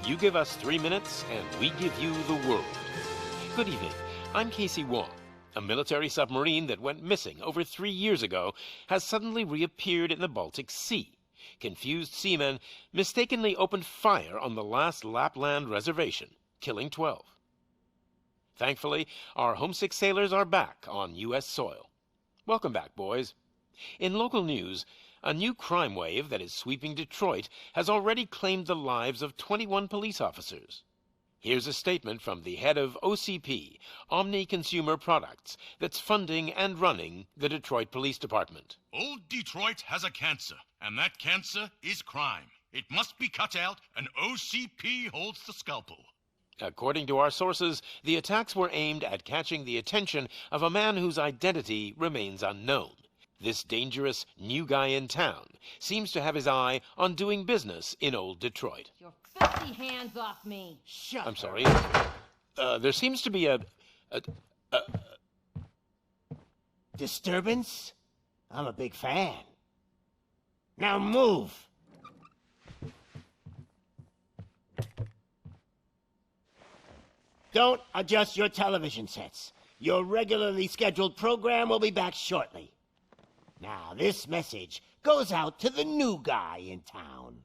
You give us 3 minutes, and we give you the world. Good evening. I'm Casey Wong. A military submarine that went missing over 3 years ago has suddenly reappeared in the Baltic Sea. Confused seamen mistakenly opened fire on the last Lapland reservation, killing 12. Thankfully, our homesick sailors are back on U.S. soil. Welcome back, boys. In local news, a new crime wave that is sweeping Detroit has already claimed the lives of 21 police officers. Here's a statement from the head of OCP, Omni Consumer Products, that's funding and running the Detroit Police Department. Old Detroit has a cancer, and that cancer is crime. It must be cut out, and OCP holds the scalpel. According to our sources, the attacks were aimed at catching the attention of a man whose identity remains unknown. This dangerous new guy in town seems to have his eye on doing business in old Detroit. Your filthy hands off me. Shut I'm sorry. There seems to be a disturbance? I'm a big fan. Now move! Don't adjust your television sets. Your regularly scheduled program will be back shortly. Now, this message goes out to the new guy in town.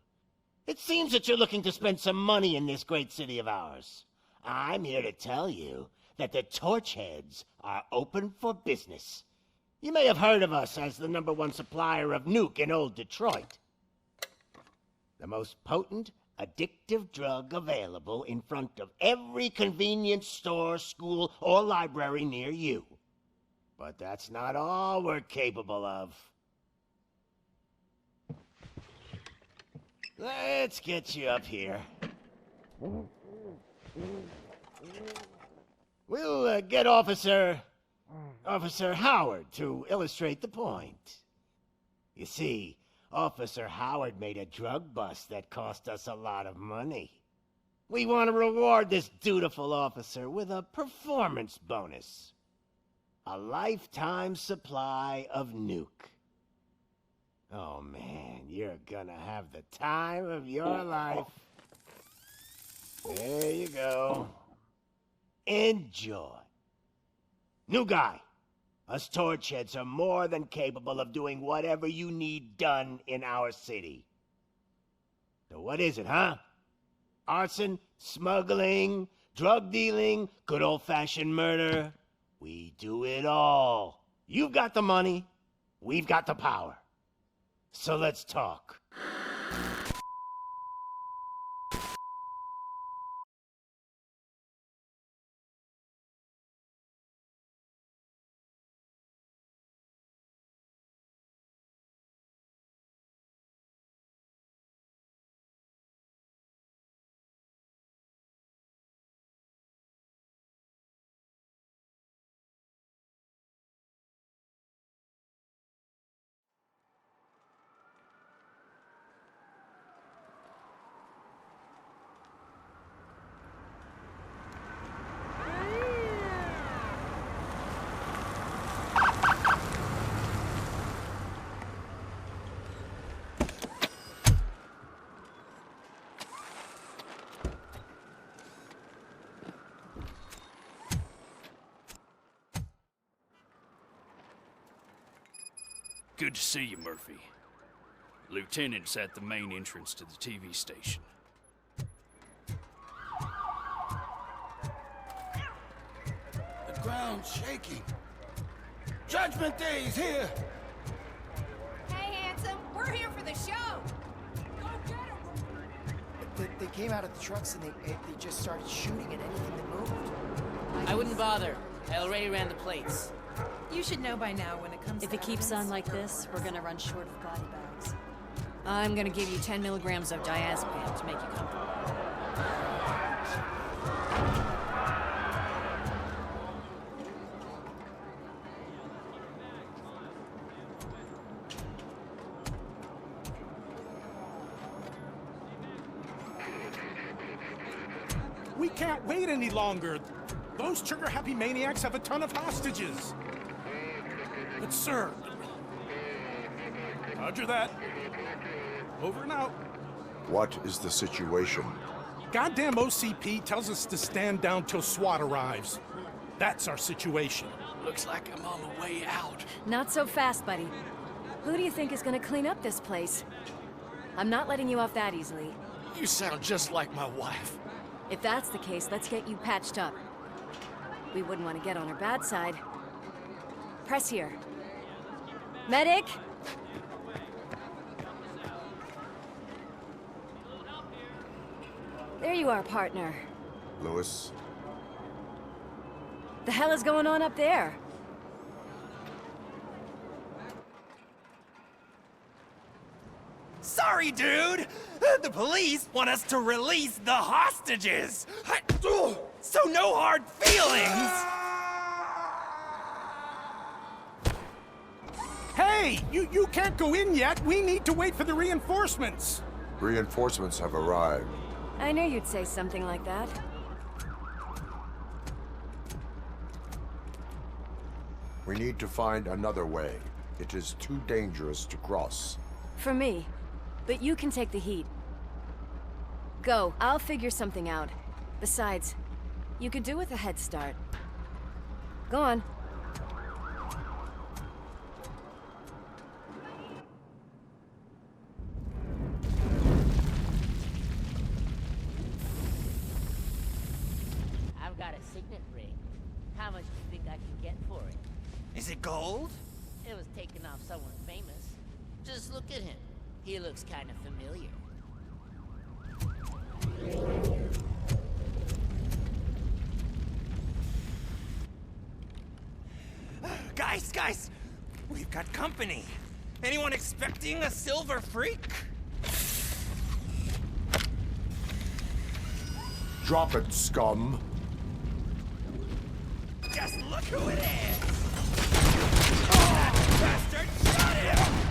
It seems that you're looking to spend some money in this great city of ours. I'm here to tell you that the Torchheads are open for business. You may have heard of us as the #1 supplier of nuke in old Detroit. The most potent, addictive drug available in front of every convenience store, school, or library near you. But that's not all we're capable of. Let's get you up here. We'll get Officer Howard to illustrate the point. You see, Officer Howard made a drug bust that cost us a lot of money. We want to reward this dutiful officer with a performance bonus. A lifetime supply of nuke. Oh man, you're gonna have the time of your life. There you go. Enjoy. New guy. Us Torchheads are more than capable of doing whatever you need done in our city. So what is it, huh? Arson, smuggling, drug dealing, good old-fashioned murder. We do it all. You've got the money, we've got the power. So let's talk. Good to see you, Murphy. Lieutenant's at the main entrance to the TV station. The ground's shaking. Judgment Day's here! Hey, handsome, we're here for the show. Go get 'em. They came out of the trucks and they just started shooting at anything that moved. I wouldn't bother. I already ran the plates. You should know by now when it comes to If it keeps evidence. on like this, we're gonna run short of body bags. I'm gonna give you 10 milligrams of diazepam to make you comfortable. We can't wait any longer. Those trigger-happy maniacs have a ton of hostages. But sir... Roger that. Over and out. What is the situation? goddamn OCP tells us to stand down till SWAT arrives. That's our situation. Looks like I'm on the way out. Not so fast, buddy. Who do you think is gonna clean up this place? I'm not letting you off that easily. You sound just like my wife. If that's the case, let's get you patched up. We wouldn't want to get on her bad side. Press here. Medic! There you are, partner. Lewis? The hell is going on up there? Sorry, dude! The police want us to release the hostages! So no hard feelings! Hey! You can't go in yet! We need to wait for the reinforcements! Reinforcements have arrived. I knew you'd say something like that. We need to find another way. It is too dangerous to cross. For me. But you can take the heat. Go, I'll figure something out. Besides, you could do with a head start. Go on. I've got a signet ring. How much do you think I can get for it? Is it gold? It was taken off someone famous. Just look at him. He looks kind of familiar. Guys! We've got company. Anyone expecting a silver freak? Drop it, scum. Just look who it is! That bastard shot him!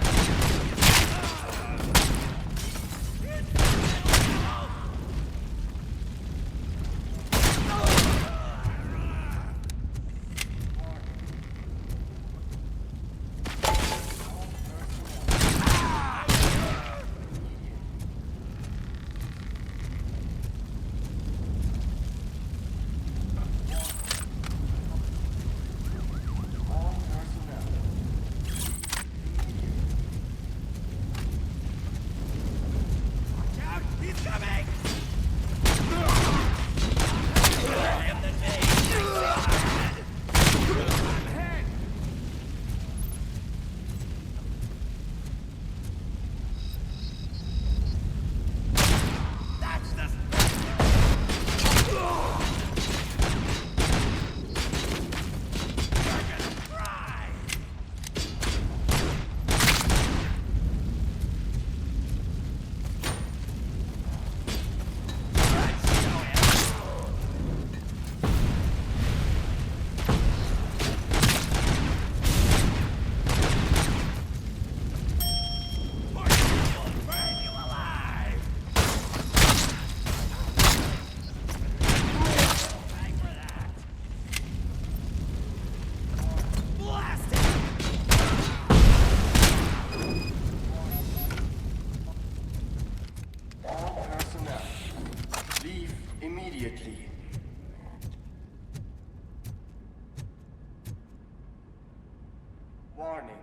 Warning.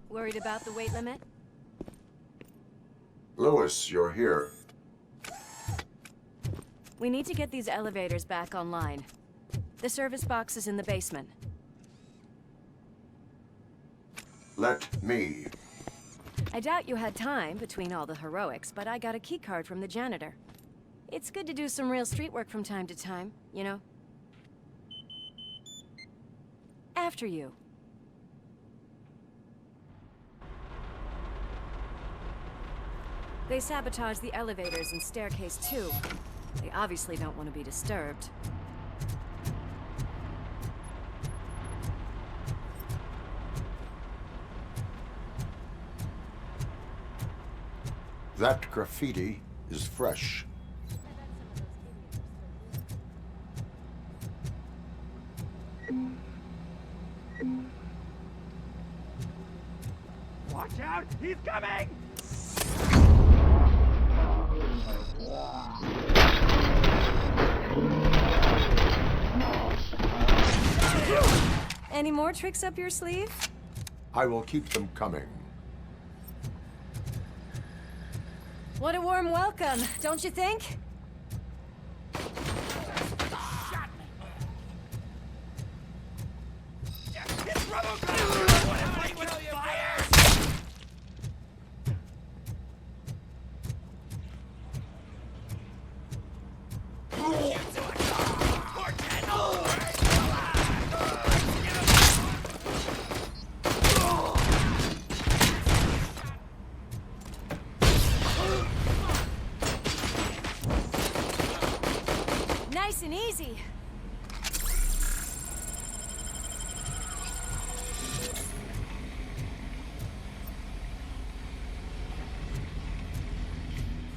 Worried about the weight limit? Lewis, you're here. We need to get these elevators back online. The service box is in the basement. Let me. I doubt you had time between all the heroics, but I got a keycard from the janitor. It's good to do some real street work from time to time, you know? After you. They sabotage the elevators and staircase too. They obviously don't want to be disturbed. That graffiti is fresh. What? Watch out! He's coming! Any more tricks up your sleeve? I will keep them coming. What a warm welcome, don't you think? It's RoboCop! You wanna play with fire? Nice and easy.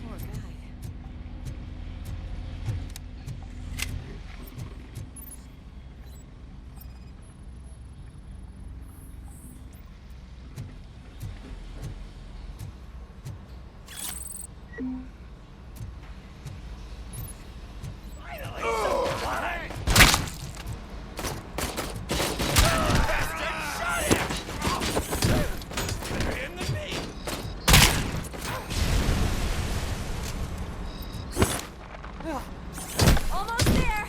Poor guy. Almost there.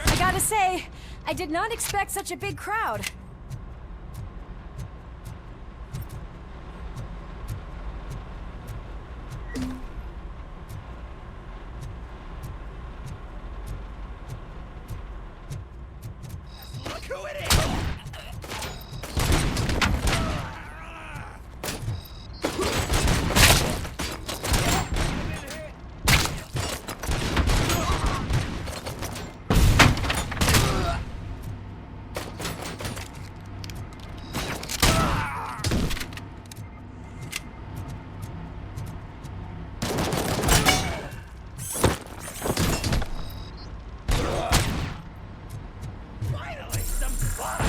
I gotta say, I did not expect such a big crowd. Look who it is! Finally, some fun!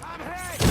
I'm hit!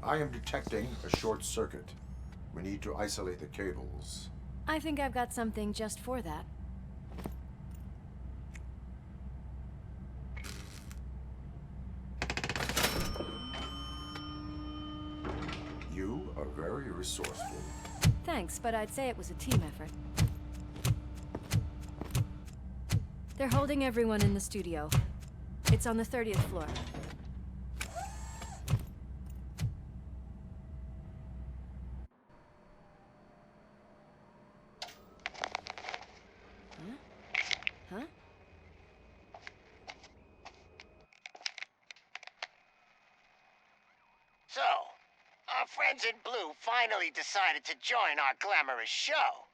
I am detecting a short circuit. We need to isolate the cables. I think I've got something just for that. You are very resourceful. Thanks, but I'd say it was a team effort. They're holding everyone in the studio. It's on the 30th floor. Huh? So, our friends in blue finally decided to join our glamorous show.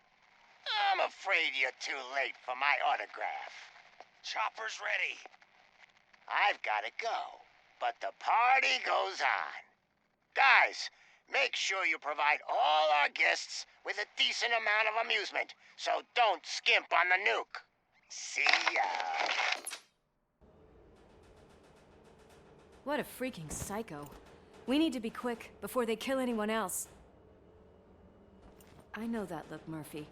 I'm afraid you're too late for my autograph. Chopper's ready. I've got to go, but the party goes on. Guys, make sure you provide all our guests with a decent amount of amusement, so don't skimp on the nuke. See ya. What a freaking psycho. We need to be quick before they kill anyone else. I know that look, Murphy.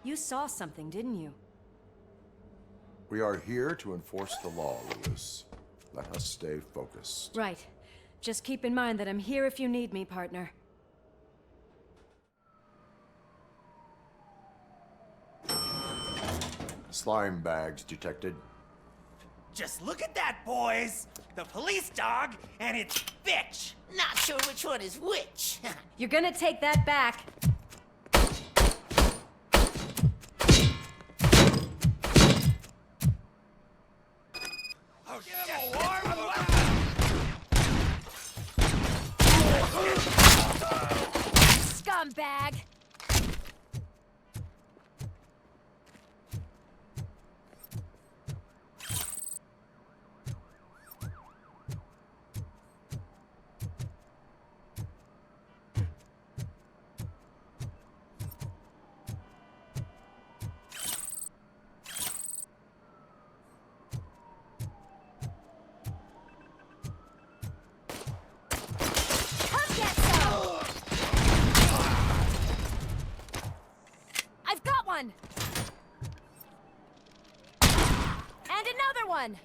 You saw something, didn't you? We are here to enforce the law, Lewis. Let us stay focused. Right. Just keep in mind that I'm here if you need me, partner. Slime bags detected. Just look at that, boys! The police dog and its bitch! Not sure which one is which. You're gonna take that back. Oh, give him a warm Scumbag! One. And another one.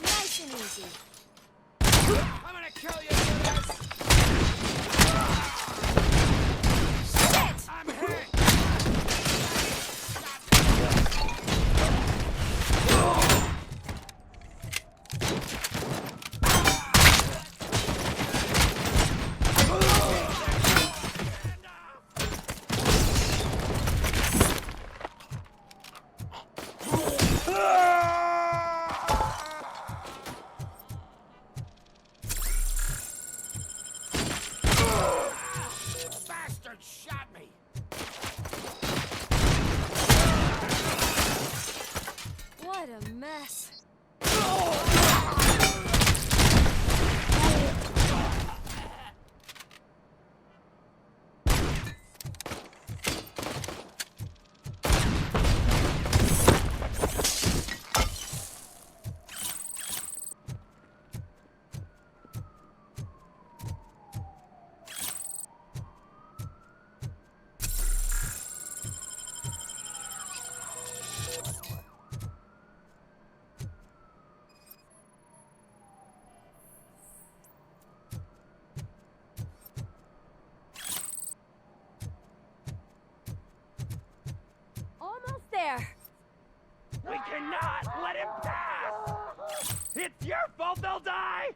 Nice and easy. I'm gonna kill you, Lewis! I'm hit! What a mess. Almost there. We cannot let him pass! It's your fault they'll die!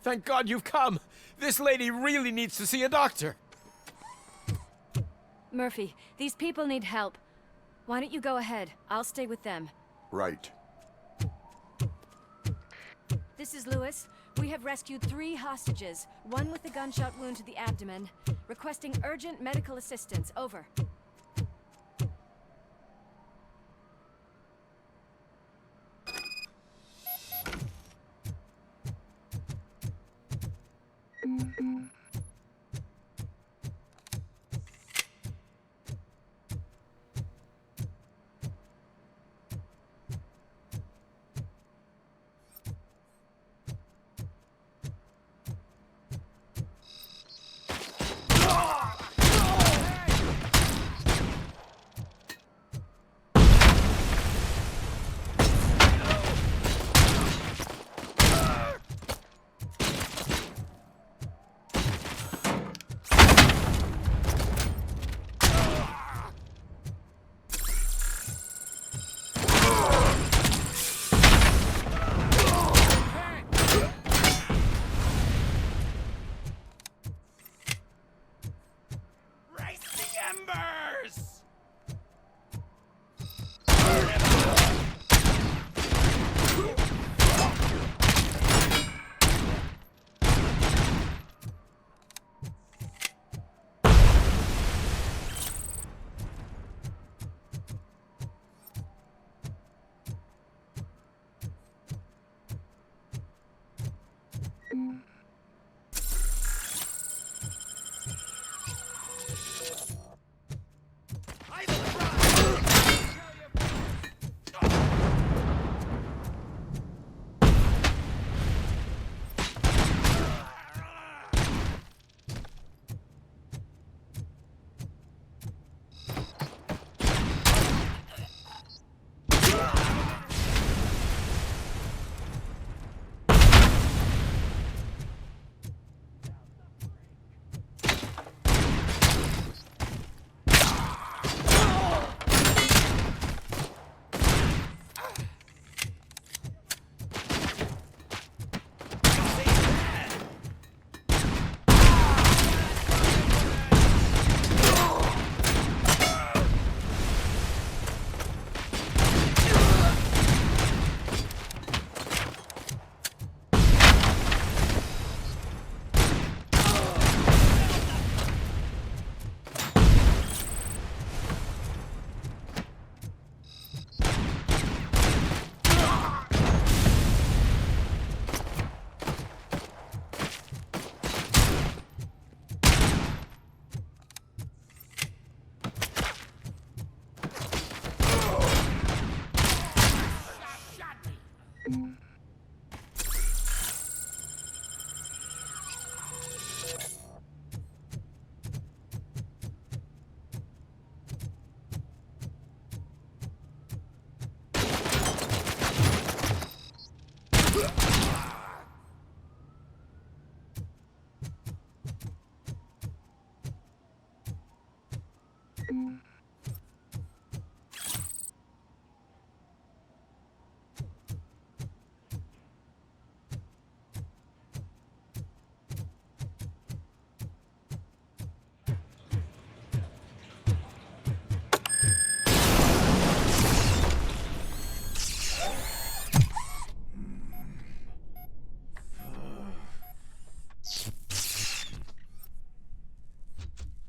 Thank God you've come. This lady really needs to see a doctor. Murphy, these people need help. Why don't you go ahead? I'll stay with them. Right. This is Lewis. We have rescued 3 hostages, one with a gunshot wound to the abdomen, requesting urgent medical assistance. Over.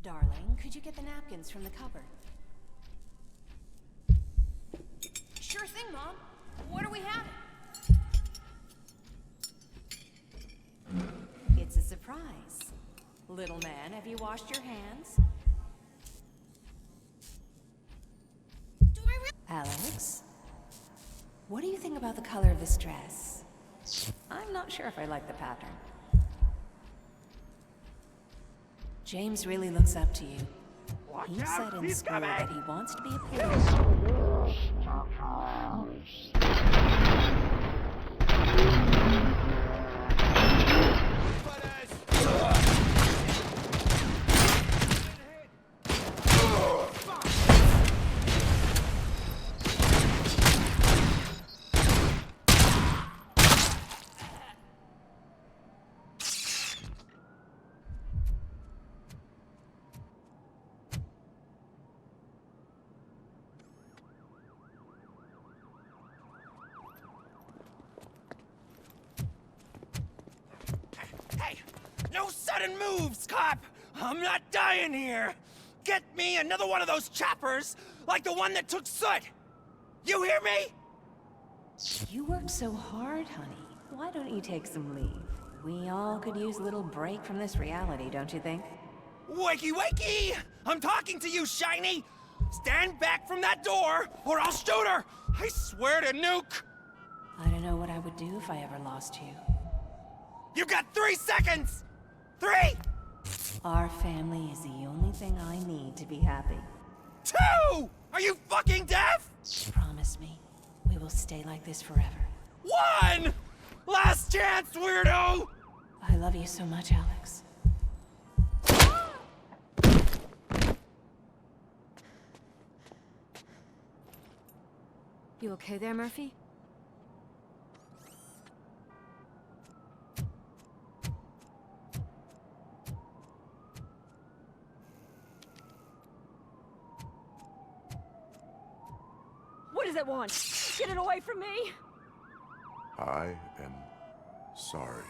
Darling, could you get the napkins from the cupboard? Sure thing, Mom. What are we having? It's a surprise. Little man, have you washed your hands? Do I really? Alex? What do you think about the color of this dress? I'm not sure if I like the pattern. James really looks up to you. He said in school that he wants to be a police. Hey! No sudden moves, cop! I'm not dying here! Get me another one of those choppers, like the one that took Soot! You hear me? You work so hard, honey. Why don't you take some leave? We all could use a little break from this reality, don't you think? Wakey, wakey! I'm talking to you, Shiny! Stand back from that door, or I'll shoot her! I swear to nuke! I don't know what I would do if I ever lost you. You got 3 seconds! 3! Our family is the only thing I need to be happy. 2! Are you fucking deaf? Promise me, we will stay like this forever. 1! Last chance, weirdo! I love you so much, Alex. You okay there, Murphy? What does it want? Get it away from me! I am sorry.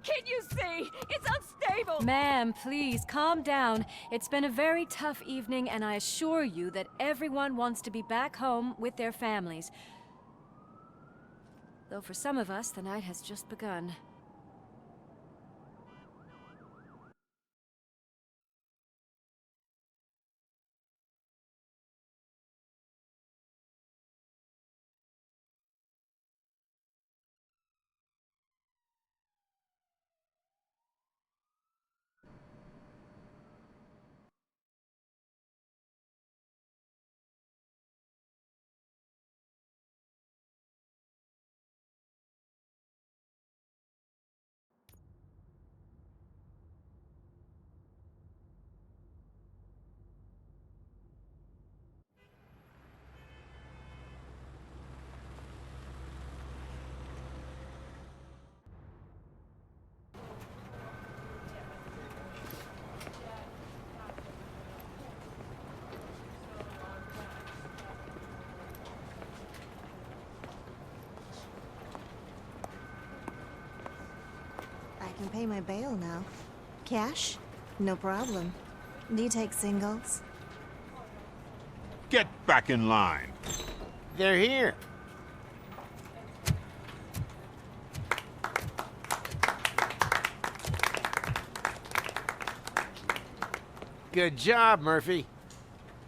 Can't you see? It's unstable! Ma'am, please, calm down. It's been a very tough evening, and I assure you that everyone wants to be back home with their families. Though for some of us, the night has just begun. I can pay my bail now. Cash? No problem. Do you take singles? Get back in line. They're here. Good job, Murphy.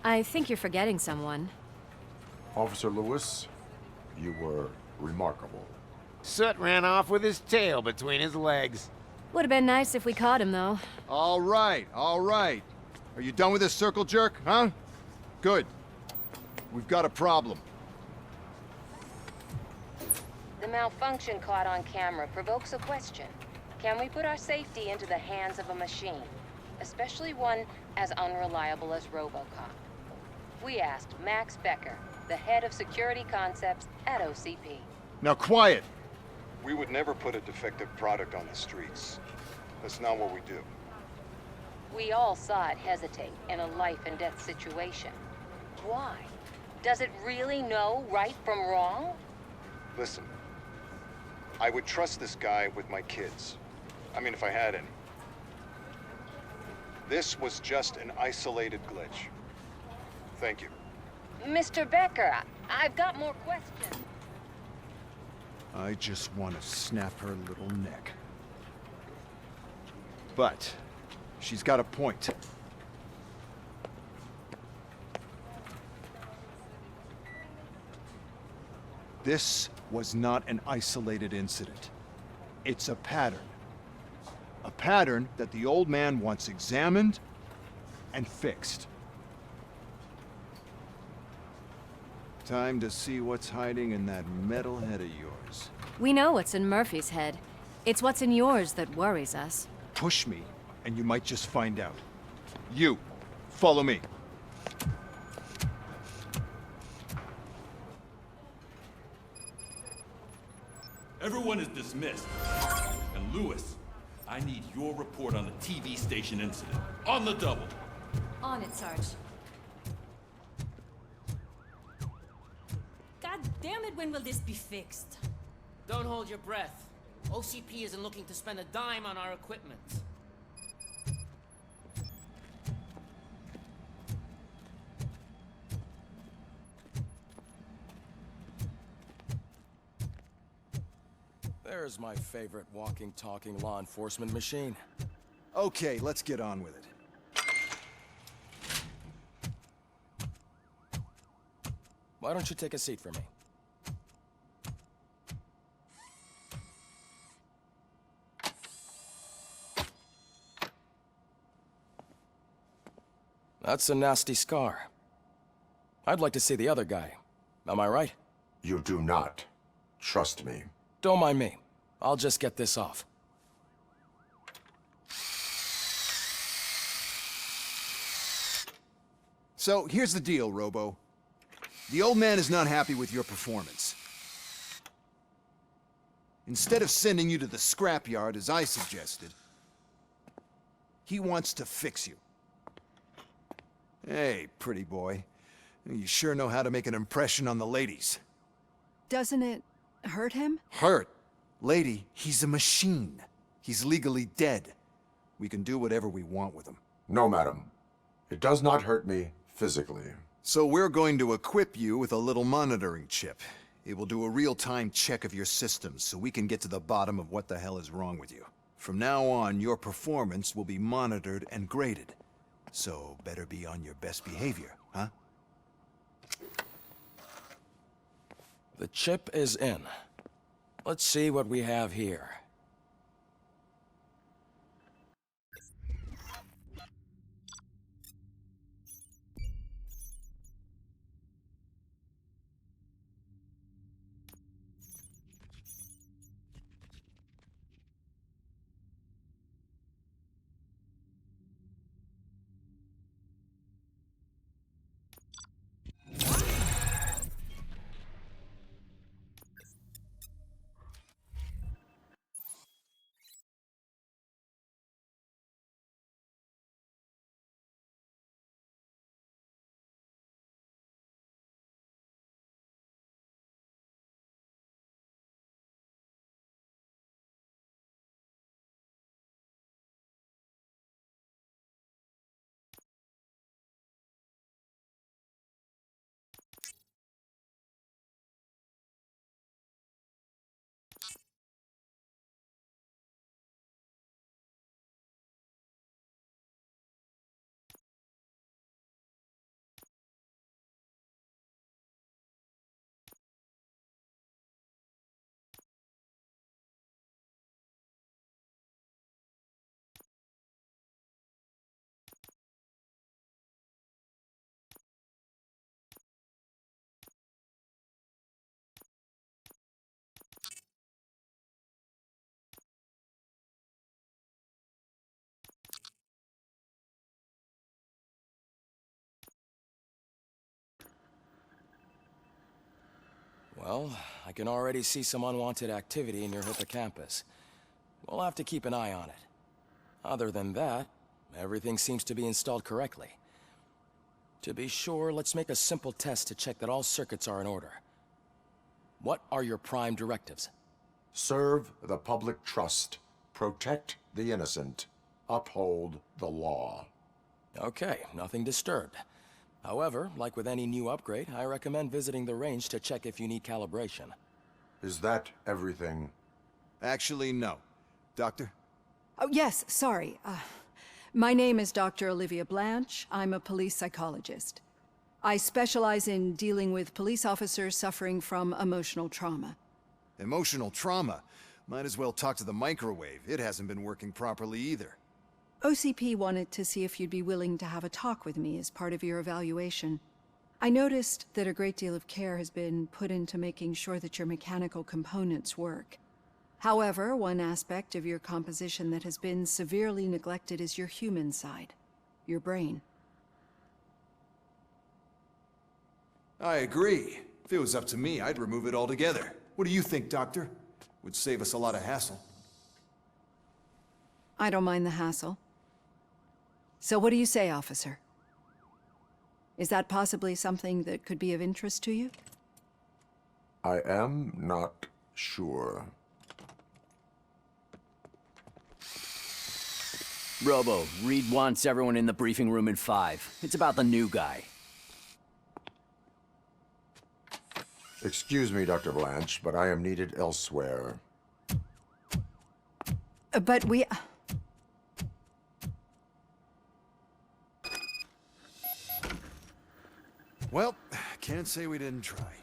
I think you're forgetting someone. Officer Lewis, you were remarkable. Soot ran off with his tail between his legs. Would have been nice if we caught him, though. All right, all right. Are you done with this circle jerk, huh? Good. We've got a problem. The malfunction caught on camera provokes a question. Can we put our safety into the hands of a machine? especially one as unreliable as RoboCop. We asked Max Becker, the head of security concepts at OCP. Now quiet! We would never put a defective product on the streets. That's not what we do. We all saw it hesitate in a life-and-death situation. Why? Does it really know right from wrong? Listen, I would trust this guy with my kids. I mean, if I had any. This was just an isolated glitch. Thank you. Mr. Becker, I've got more questions. I just want to snap her little neck. But she's got a point. This was not an isolated incident. It's a pattern. A pattern that the old man wants examined and fixed. Time to see what's hiding in that metal head of yours. We know what's in Murphy's head. It's what's in yours that worries us. Push me, and you might just find out. You, follow me. Everyone is dismissed. And Lewis, I need your report on the TV station incident. On the double. On it, Sarge. God damn it, when will this be fixed? Don't hold your breath. OCP isn't looking to spend a dime on our equipment. There's my favorite walking, talking law enforcement machine. Okay, let's get on with it. Why don't you take a seat for me? That's a nasty scar. I'd like to see the other guy. Am I right? You do not. Trust me. Don't mind me. I'll just get this off. So, here's the deal, Robo. The old man is not happy with your performance. Instead of sending you to the scrapyard, as I suggested, he wants to fix you. Hey, pretty boy. You sure know how to make an impression on the ladies. Doesn't it hurt him? Hurt? Lady, he's a machine. He's legally dead. We can do whatever we want with him. No, madam. It does not hurt me physically. So we're going to equip you with a little monitoring chip. It will do a real-time check of your systems so we can get to the bottom of what the hell is wrong with you. From now on, your performance will be monitored and graded. So better be on your best behavior, huh? The chip is in. Let's see what we have here. Well, I can already see some unwanted activity in your hippocampus. We'll have to keep an eye on it. Other than that, everything seems to be installed correctly. To be sure, let's make a simple test to check that all circuits are in order. What are your prime directives? Serve the public trust. Protect the innocent. Uphold the law. Okay, nothing disturbed. However, like with any new upgrade, I recommend visiting the range to check if you need calibration. Is that everything? Actually, no. Doctor? Oh, yes, sorry. My name is Dr. Olivia Blanche. I'm a police psychologist. I specialize in dealing with police officers suffering from emotional trauma. Emotional trauma? Might as well talk to the microwave. It hasn't been working properly either. OCP wanted to see if you'd be willing to have a talk with me as part of your evaluation. I noticed that a great deal of care has been put into making sure that your mechanical components work. However, one aspect of your composition that has been severely neglected is your human side, your brain. I agree. If it was up to me, I'd remove it altogether. What do you think, Doctor? Would save us a lot of hassle. I don't mind the hassle. So what do you say, officer? Is that possibly something that could be of interest to you? I am not sure. Robo, Reed wants everyone in the briefing room in 5. It's about the new guy. Excuse me, Dr. Blanche, but I am needed elsewhere. But we... Well, can't say we didn't try.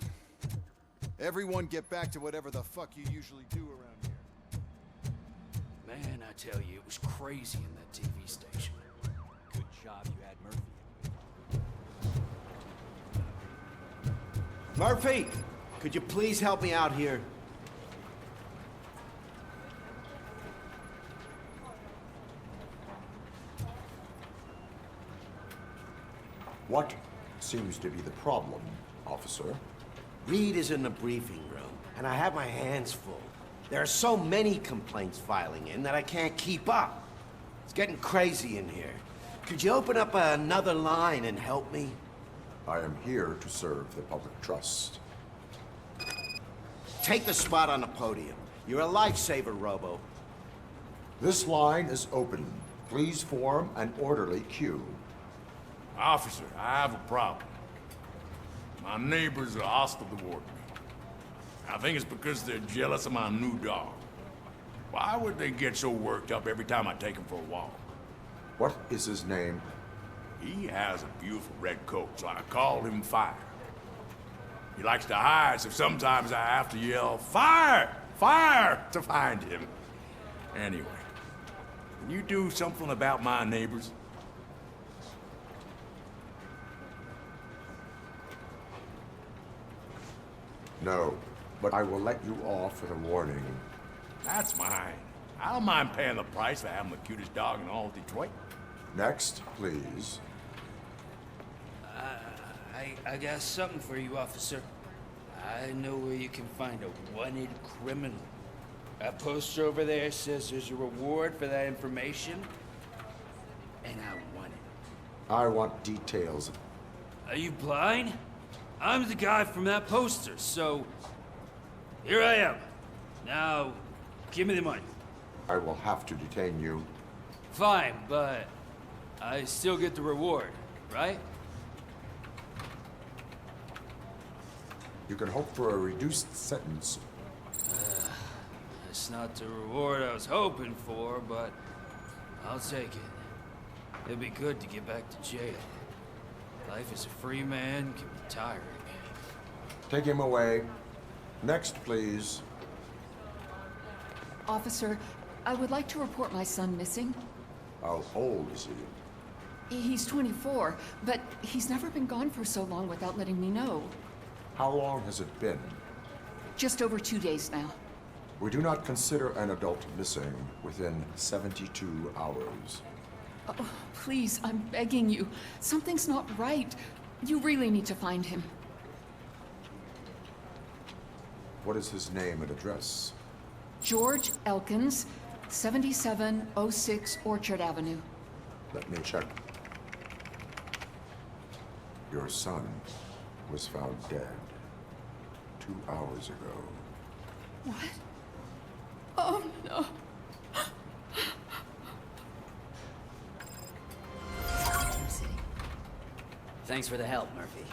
Everyone get back to whatever the fuck you usually do around here. Man, I tell you, it was crazy in that TV station. Good job you had Murphy. Murphy, could you please help me out here? What seems to be the problem, officer? Reed is in the briefing room, and I have my hands full. There are so many complaints filing in that I can't keep up. It's getting crazy in here. Could you open up another line and help me? I am here to serve the public trust. Take the spot on the podium. You're a lifesaver, Robo. This line is open. Please form an orderly queue. Officer, I have a problem. My neighbors are hostile toward me. I think it's because they're jealous of my new dog. Why would they get so worked up every time I take him for a walk? What is his name? He has a beautiful red coat, so I call him Fire. He likes to hide, so sometimes I have to yell, "Fire! Fire!" to find him. Anyway, can you do something about my neighbors? No, but I will let you off with a warning. That's mine. I don't mind paying the price for having the cutest dog in all of Detroit. Next, please. I got something for you, officer. I know where you can find a wanted criminal. That poster over there says there's a reward for that information, and I want it. I want details. Are you blind? I'm the guy from that poster, so here I am. Now, give me the money. I will have to detain you. Fine, but I still get the reward, right? You can hope for a reduced sentence. It's not the reward I was hoping for, but I'll take it. It'd be good to get back to jail. Life as a free man can be tiring. Take him away. Next, please. Officer, I would like to report my son missing. How old is he? He's 24, but he's never been gone for so long without letting me know. How long has it been? Just over 2 days now. We do not consider an adult missing within 72 hours. Oh, please, I'm begging you. Something's not right. You really need to find him. What is his name and address? George Elkins, 7706 Orchard Avenue. Let me check. Your son was found dead 2 hours ago. What? Oh, no. Thanks for the help, Murphy.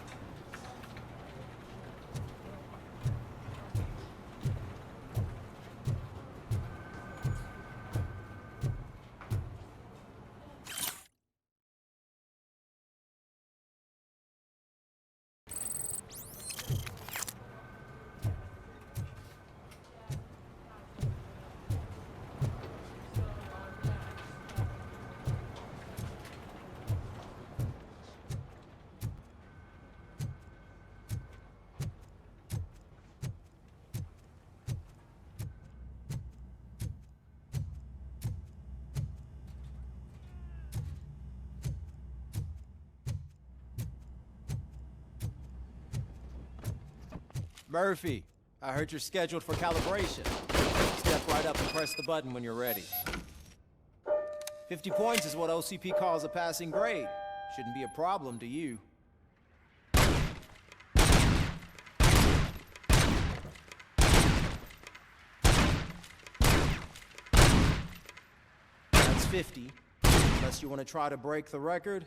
Murphy, I heard you're scheduled for calibration. Step right up and press the button when you're ready. 50 points is what OCP calls a passing grade. Shouldn't be a problem to you. That's 50. Unless you want to try to break the record.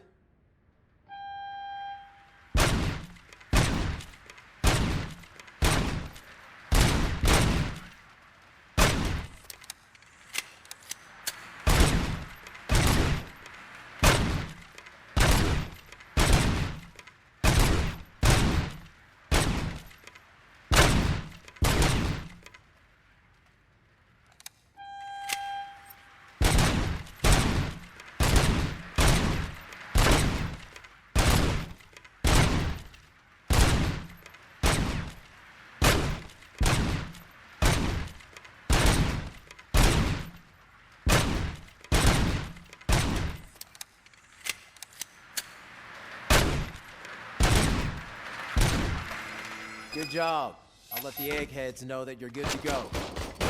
Good job. I'll let the eggheads know that you're good to go.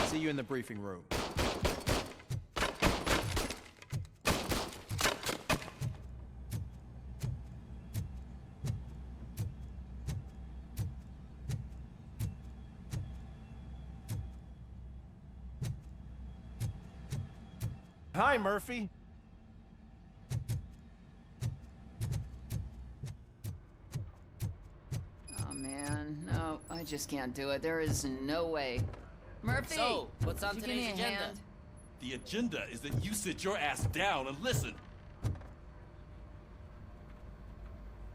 See you in the briefing room. Hi, Murphy. I just can't do it. There is no way. Murphy! So, what's on could you give me today's a agenda? hand? The agenda is that you sit your ass down and listen.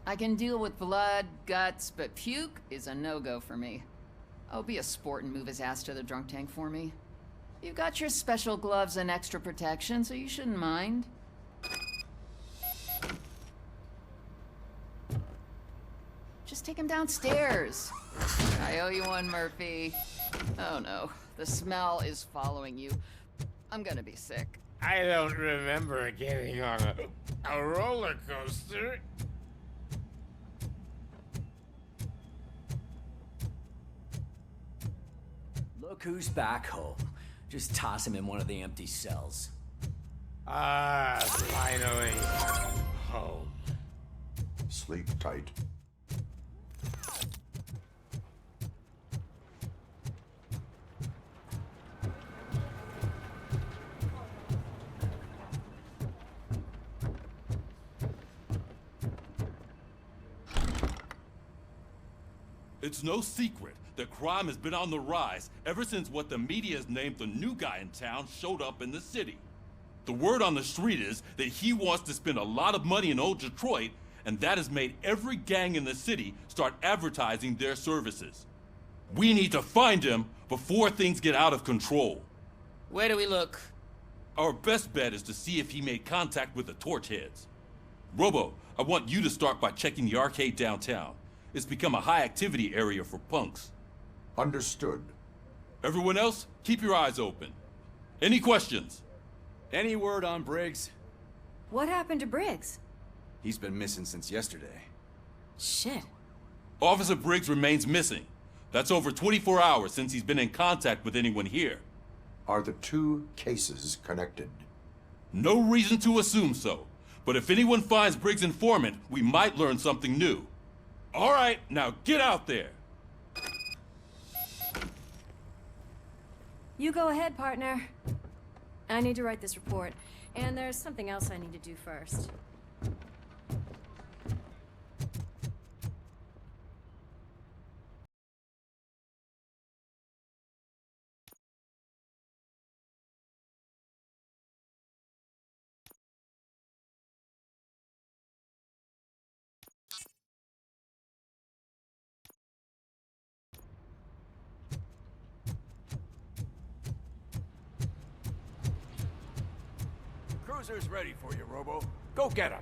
I can deal with blood, guts, but puke is a no-go for me. Oh, be a sport and move his ass to the drunk tank for me. You got your special gloves and extra protection, so you shouldn't mind. Just take him downstairs. I owe you one, Murphy. Oh no, the smell is following you. I'm gonna be sick. I don't remember getting on a roller coaster. Look who's back home. Just toss him in one of the empty cells. Ah, finally. Home. Sleep tight. It's no secret that crime has been on the rise ever since what the media has named the new guy in town showed up in the city. The word on the street is that he wants to spend a lot of money in old Detroit, and that has made every gang in the city start advertising their services. We need to find him before things get out of control. Where do we look? Our best bet is to see if he made contact with the torch heads. Robo, I want you to start by checking the arcade downtown. It's become a high-activity area for punks. Understood. Everyone else, keep your eyes open. Any questions? Any word on Briggs? What happened to Briggs? He's been missing since yesterday. Shit. Officer Briggs remains missing. That's over 24 hours since he's been in contact with anyone here. Are the two cases connected? No reason to assume so. But if anyone finds Briggs' informant, we might learn something new. All right, now get out there. You go ahead, partner. I need to write this report, and there's something else I need to do first. Cruiser's ready for you, Robo. Go get him.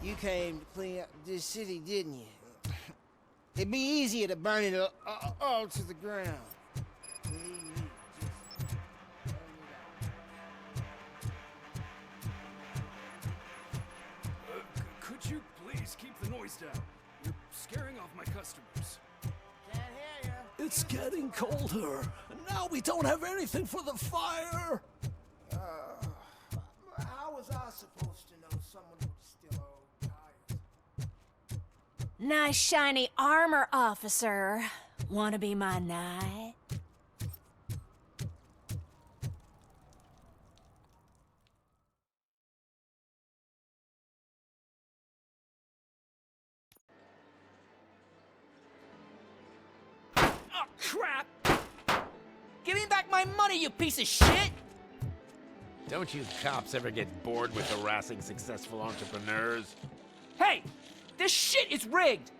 You came to clean up this city, didn't you? It'd be easier to burn it all to the ground. Could you please keep the noise down? You're scaring off my customers. Can't hear you. It's getting colder, and now we don't have anything for the fire. How was I supposed to know someone would steal our old tires? Nice shiny armor, officer. Wanna be my knight? Oh, crap! Give me back my money, you piece of shit! Don't you cops ever get bored with harassing successful entrepreneurs? Hey! This shit is rigged!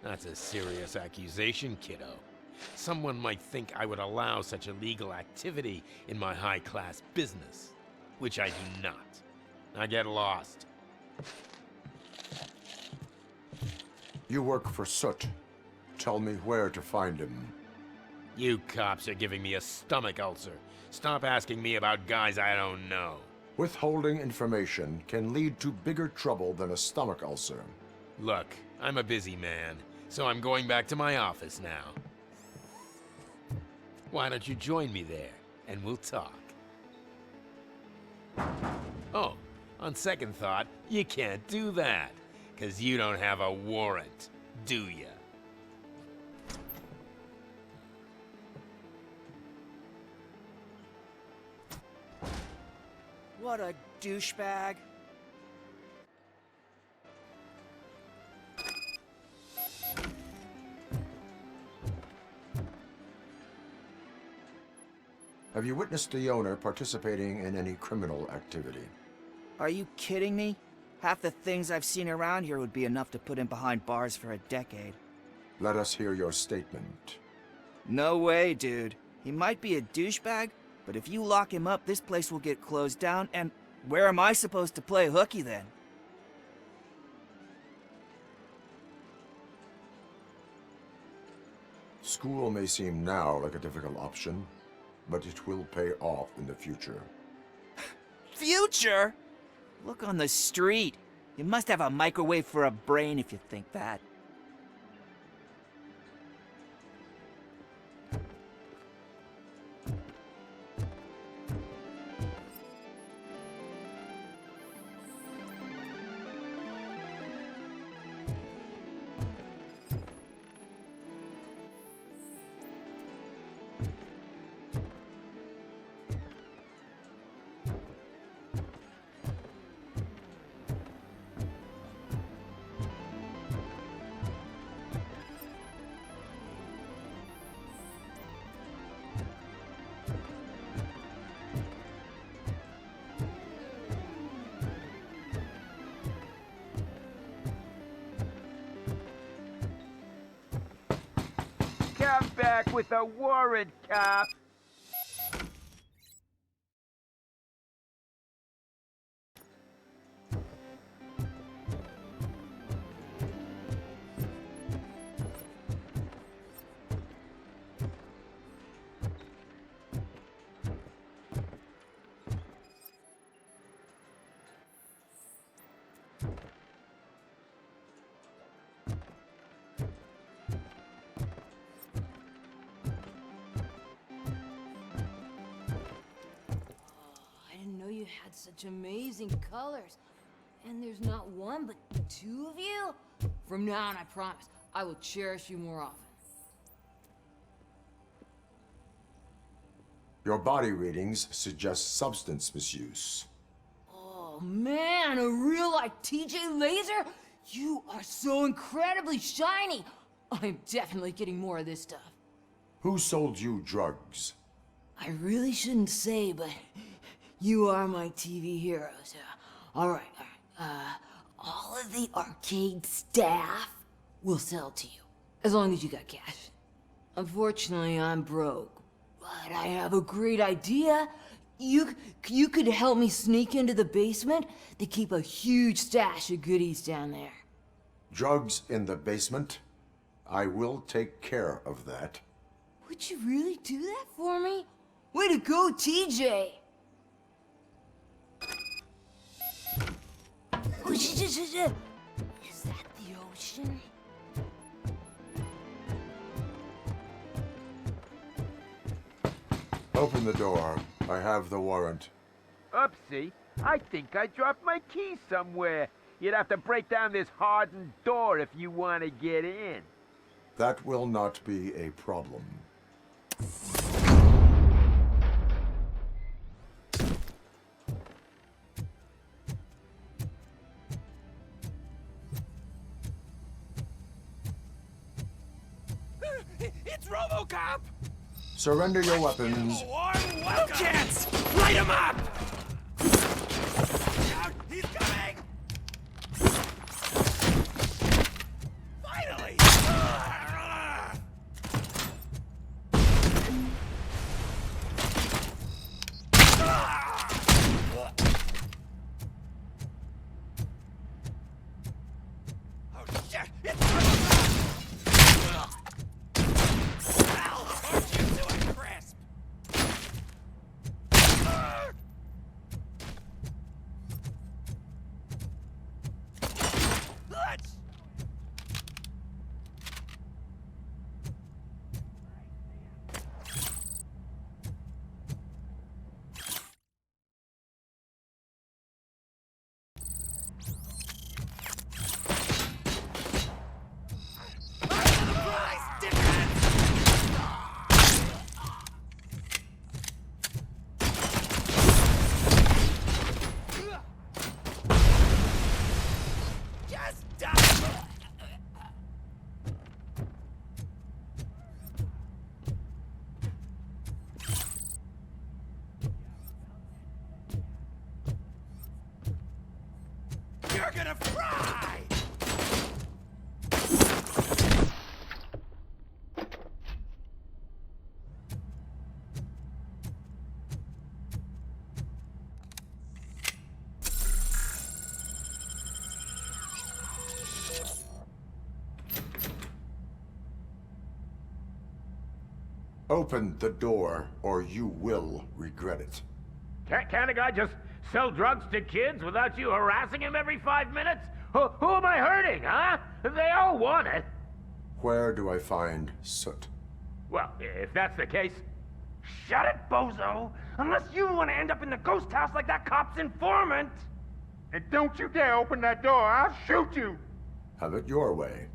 That's a serious accusation, kiddo. Someone might think I would allow such illegal activity in my high-class business, which I do not. Now get lost. You work for Soot. Tell me where to find him. You cops are giving me a stomach ulcer. Stop asking me about guys I don't know. Withholding information can lead to bigger trouble than a stomach ulcer. Look, I'm a busy man, so I'm going back to my office now. Why don't you join me there, and we'll talk. Oh, on second thought, you can't do that, 'cause you don't have a warrant, do ya? What a douchebag. Have you witnessed the owner participating in any criminal activity? Are you kidding me? Half the things I've seen around here would be enough to put him behind bars for a decade. Let us hear your statement. No way, dude. He might be a douchebag, but if you lock him up, this place will get closed down, and where am I supposed to play hooky then? School may seem now like a difficult option, but it will pay off in the future. Future? Look on the street. You must have a microwave for a brain if you think that. Come back with a warrant, cop. Had such amazing colors. And there's not one, but two of you? From now on, I promise, I will cherish you more often. Your body readings suggest substance misuse. Oh man, a real like TJ Laser? You are so incredibly shiny. I'm definitely getting more of this stuff. Who sold you drugs? I really shouldn't say, but you are my TV heroes. All right. All of the arcade staff will sell to you, as long as you got cash. Unfortunately, I'm broke, but I have a great idea. You could help me sneak into the basement. They keep a huge stash of goodies down there. Drugs in the basement? I will take care of that. Would you really do that for me? Way to go, TJ! Is that the ocean? Open the door. I have the warrant. Oopsie, I think I dropped my key somewhere. You'd have to break down this hardened door if you want to get in. That will not be a problem. It's RoboCop! Surrender your weapons. No chance! Light him up! He's coming! Finally! Oh shit! It's You're gonna fry! Open the door, or you will regret it. Can't a guy just sell drugs to kids without you harassing him every 5 minutes? Who am I hurting, huh? They all want it. Where do I find Soot? Well, if that's the case, shut it, bozo! Unless you want to end up in the ghost house like that cop's informant! And don't you dare open that door, I'll shoot you! Have it your way.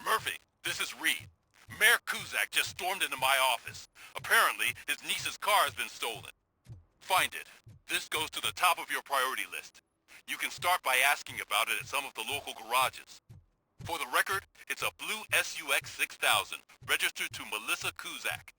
Murphy, this is Reed. Mayor Kuzak just stormed into my office. Apparently, his niece's car has been stolen. Find it. This goes to the top of your priority list. You can start by asking about it at some of the local garages. For the record, it's a blue SUX 6000, registered to Melissa Kuzak.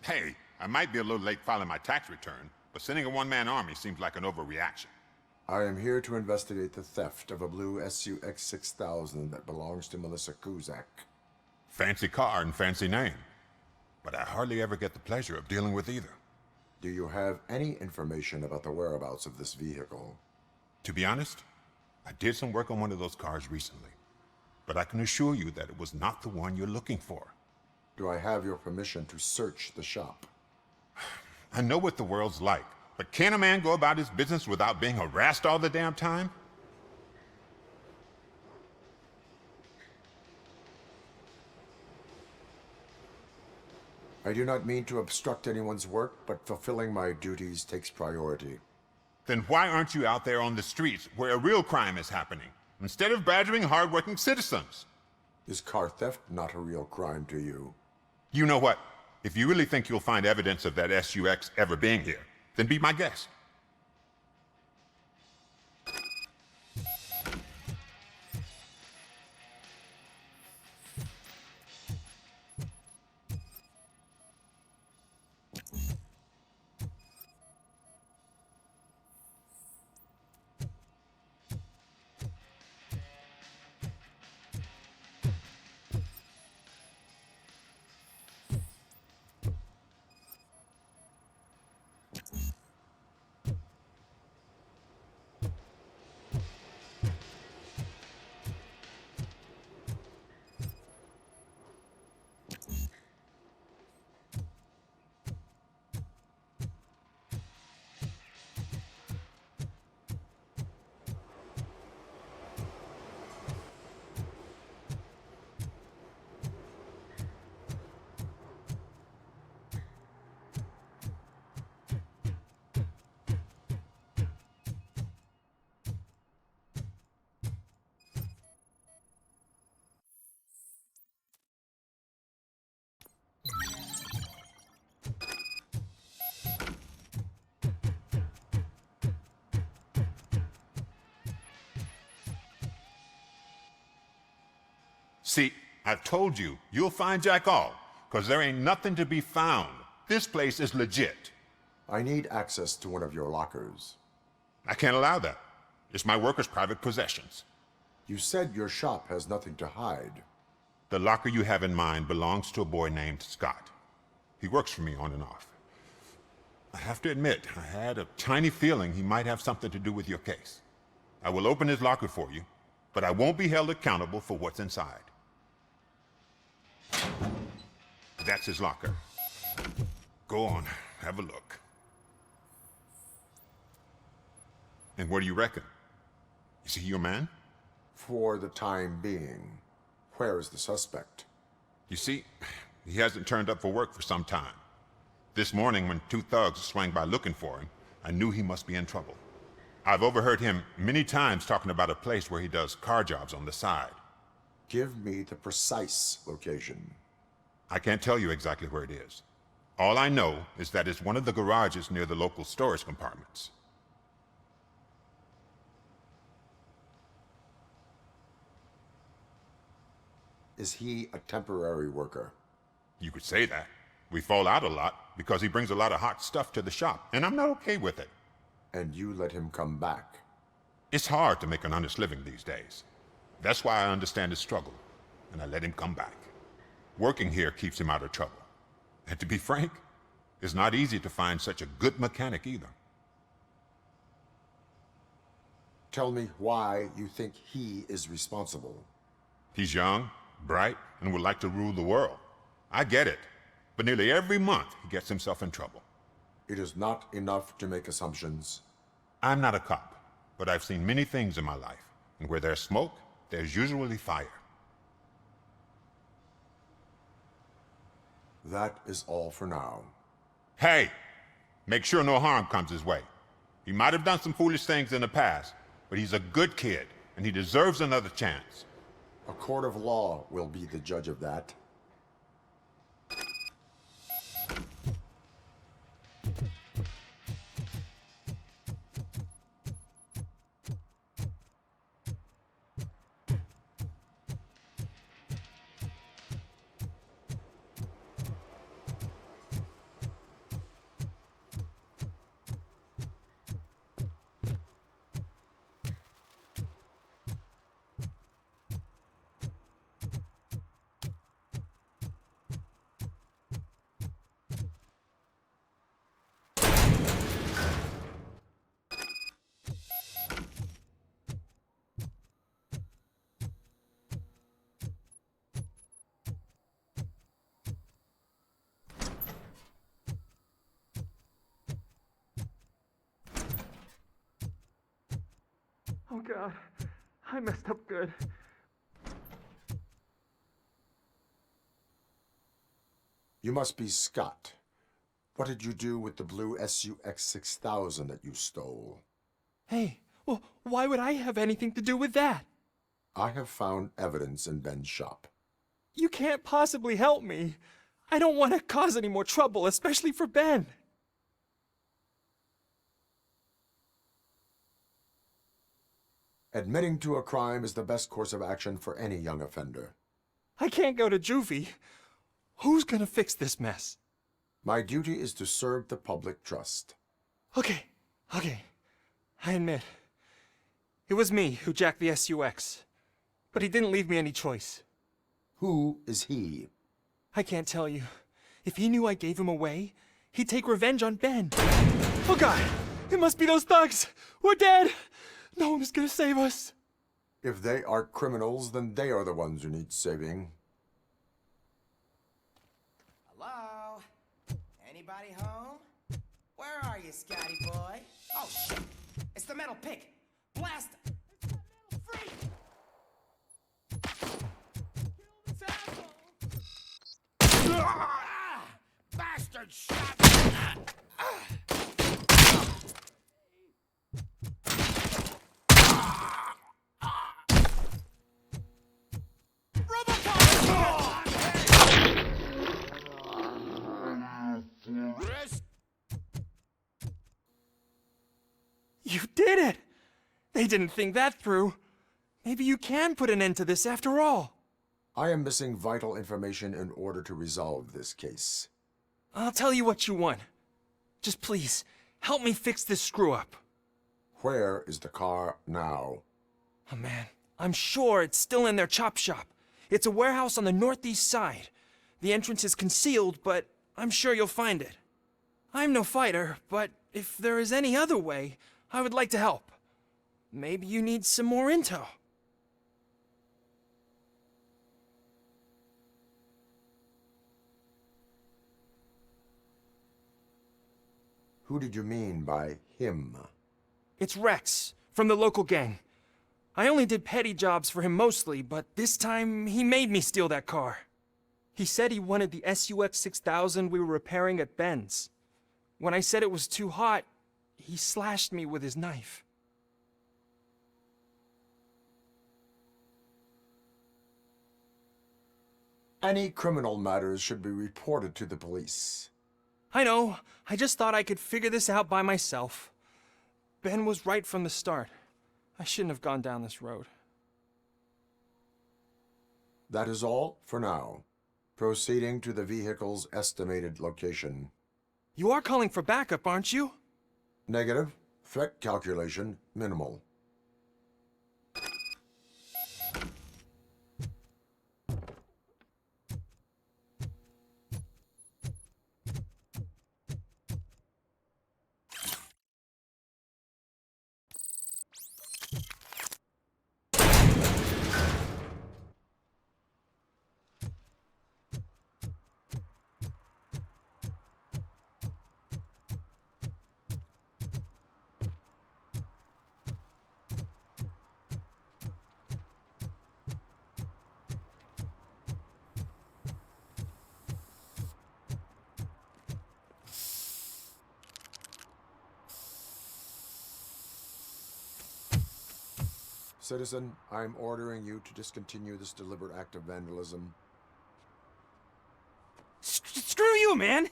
Hey, I might be a little late filing my tax return, but sending a one-man army seems like an overreaction. I am here to investigate the theft of a blue SUX 6000 that belongs to Melissa Kuzak. Fancy car and fancy name. But I hardly ever get the pleasure of dealing with either. Do you have any information about the whereabouts of this vehicle? To be honest, I did some work on one of those cars recently. But I can assure you that it was not the one you're looking for. Do I have your permission to search the shop? I know what the world's like, but can a man go about his business without being harassed all the damn time? I do not mean to obstruct anyone's work, but fulfilling my duties takes priority. Then why aren't you out there on the streets where a real crime is happening, instead of badgering hardworking citizens? Is car theft not a real crime to you? You know what? If you really think you'll find evidence of that SUX ever being here, then be my guest. See, I've told you, you'll find Jack all, because there ain't nothing to be found. This place is legit. I need access to one of your lockers. I can't allow that. It's my workers' private possessions. You said your shop has nothing to hide. The locker you have in mind belongs to a boy named Scott. He works for me on and off. I have to admit, I had a tiny feeling he might have something to do with your case. I will open his locker for you, but I won't be held accountable for what's inside. That's his locker. Go on, have a look. And what do you reckon? Is he your man? For the time being. Where is the suspect? You see, he hasn't turned up for work for some time. This morning, when two thugs swang by looking for him, I knew he must be in trouble. I've overheard him many times talking about a place where he does car jobs on the side. Give me the precise location. I can't tell you exactly where it is. All I know is that it's one of the garages near the local storage compartments. Is he a temporary worker? You could say that. We fall out a lot because he brings a lot of hot stuff to the shop, and I'm not okay with it. And you let him come back? It's hard to make an honest living these days. That's why I understand his struggle, and I let him come back. Working here keeps him out of trouble. And to be frank, it's not easy to find such a good mechanic either. Tell me why you think he is responsible. He's young, bright, and would like to rule the world. I get it, but nearly every month he gets himself in trouble. It is not enough to make assumptions. I'm not a cop, but I've seen many things in my life, and where there's smoke, there's usually fire. That is all for now. Hey! Make sure no harm comes his way. He might have done some foolish things in the past, but he's a good kid, and he deserves another chance. A court of law will be the judge of that. Oh God, I messed up good. You must be Scott. What did you do with the blue SUX 6000 that you stole? Hey, well, why would I have anything to do with that? I have found evidence in Ben's shop. You can't possibly help me. I don't want to cause any more trouble, especially for Ben. Admitting to a crime is the best course of action for any young offender. I can't go to juvie. Who's gonna fix this mess? My duty is to serve the public trust. Okay. I admit. It was me who jacked the SUX. But he didn't leave me any choice. Who is he? I can't tell you. If he knew I gave him away, he'd take revenge on Ben. Oh God! It must be those thugs! We're dead! No one is gonna save us. If they are criminals, then they are the ones who need saving. Hello? Anybody home? Where are you, Scotty boy? Oh, shit! It's the metal pick! Blast him! Freak! Ah! Bastard shot me! You did it! They didn't think that through. Maybe you can put an end to this after all. I am missing vital information in order to resolve this case. I'll tell you what you want. Just please, help me fix this screw-up. Where is the car now? Oh man, I'm sure it's still in their chop shop. It's a warehouse on the northeast side. The entrance is concealed, but I'm sure you'll find it. I'm no fighter, but if there is any other way, I would like to help. Maybe you need some more intel. Who did you mean by him? It's Rex, from the local gang. I only did petty jobs for him mostly, but this time he made me steal that car. He said he wanted the SUX 6000 we were repairing at Ben's. When I said it was too hot, he slashed me with his knife. Any criminal matters should be reported to the police. I know. I just thought I could figure this out by myself. Ben was right from the start. I shouldn't have gone down this road. That is all for now. Proceeding to the vehicle's estimated location. You are calling for backup, aren't you? Negative. Threat calculation minimal. Citizen, I'm ordering you to discontinue this deliberate act of vandalism. Screw you, man!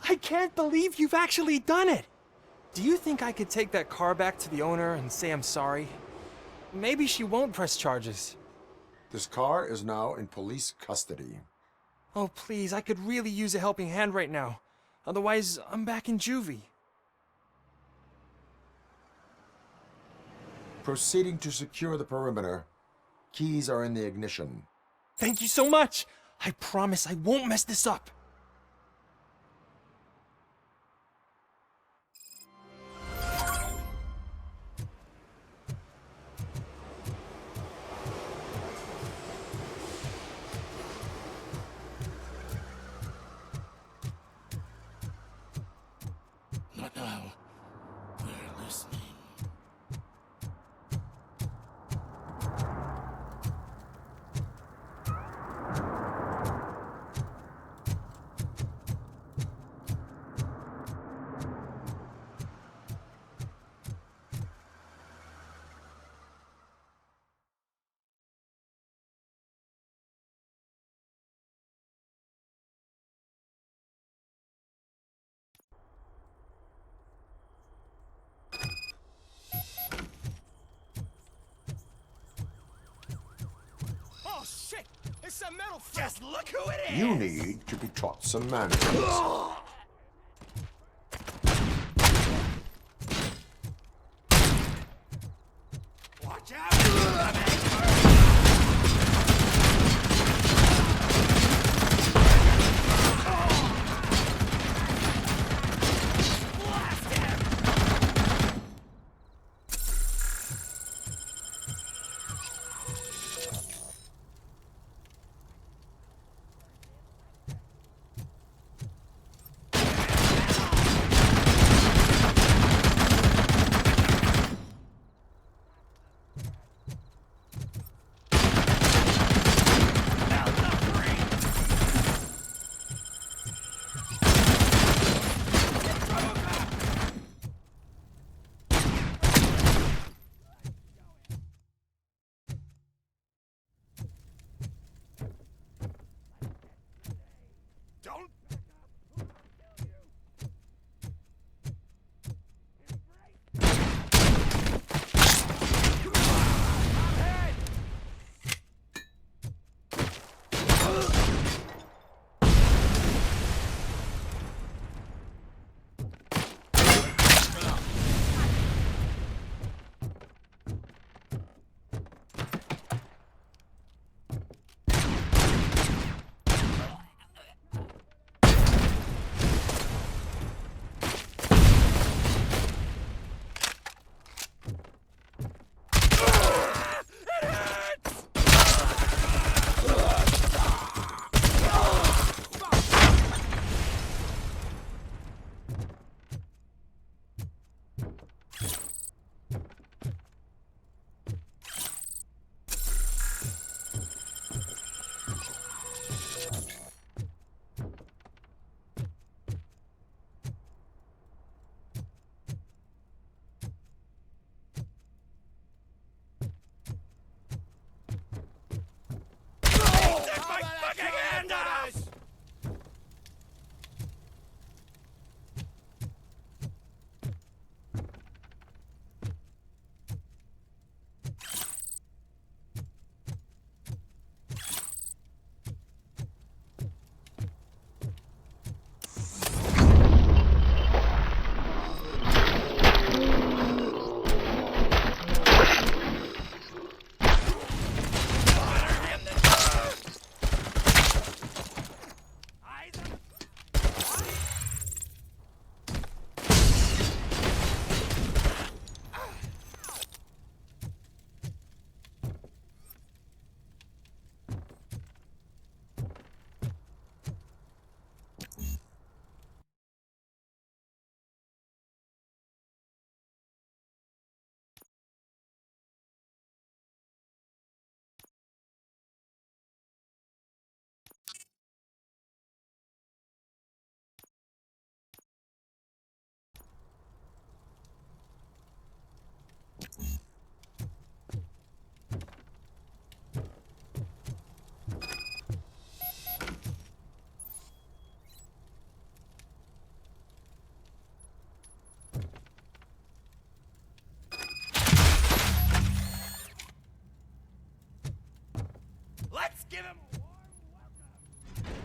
I can't believe you've actually done it! Do you think I could take that car back to the owner and say I'm sorry? Maybe she won't press charges. This car is now in police custody. Oh, please, I could really use a helping hand right now. Otherwise, I'm back in juvie. Proceeding to secure the perimeter. Keys are in the ignition. Thank you so much! I promise I won't mess this up. Not now. They're listening. Oh shit! It's a metal. Just look who it is. You need to be taught some manners. Watch out! Let's give him a warm welcome.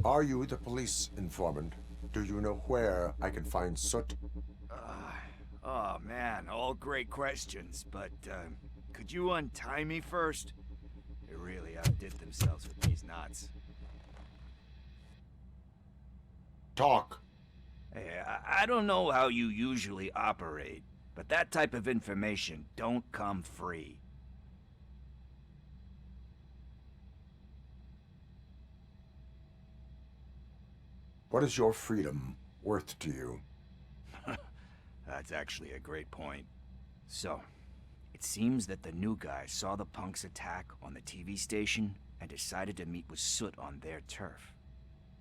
Are you the police informant? Do you know where I can find Soot? Oh man, all great questions, but could you untie me first? They really outdid themselves with these knots. Talk. Hey, I don't know how you usually operate, but that type of information don't come free. What is your freedom worth to you? That's actually a great point. So, it seems that the new guy saw the punks attack on the TV station and decided to meet with Soot on their turf.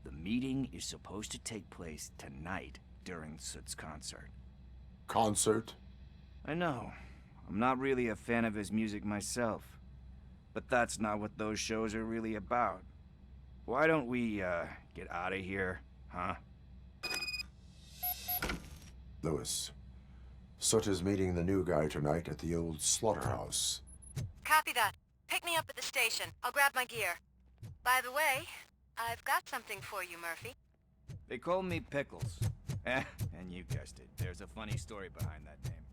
The meeting is supposed to take place tonight during Soot's concert. Concert? I know. I'm not really a fan of his music myself. But that's not what those shows are really about. Why don't we, get out of here, huh? Lewis, Soot is meeting the new guy tonight at the old slaughterhouse. Copy that. Pick me up at the station. I'll grab my gear. By the way, I've got something for you, Murphy. They call me Pickles. And you guessed it, there's a funny story behind that name.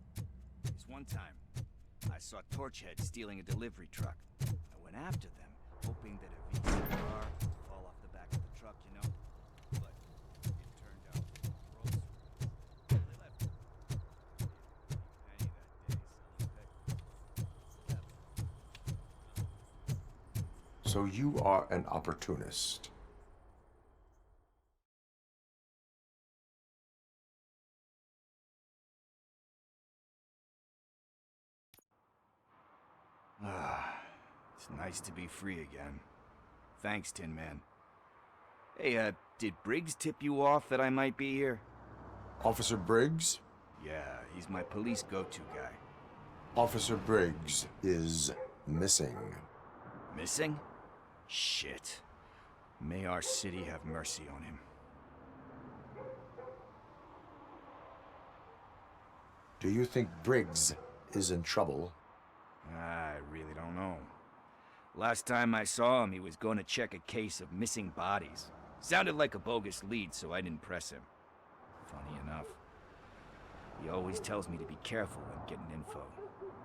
This one time, I saw Torchhead stealing a delivery truck. I went after them, hoping that a VC car would fall off the back of the truck, you know? But it turned out gross. They left penny that day selling pickles. So you are an opportunist. It's nice to be free again. Thanks, Tin Man. Hey, did Briggs tip you off that I might be here? Officer Briggs? Yeah, he's my police go-to guy. Officer Briggs is missing. Missing? Shit. May our city have mercy on him. Do you think Briggs is in trouble? I really don't know. Last time I saw him, he was going to check a case of missing bodies. Sounded like a bogus lead, so I didn't press him. Funny enough. He always tells me to be careful when getting info.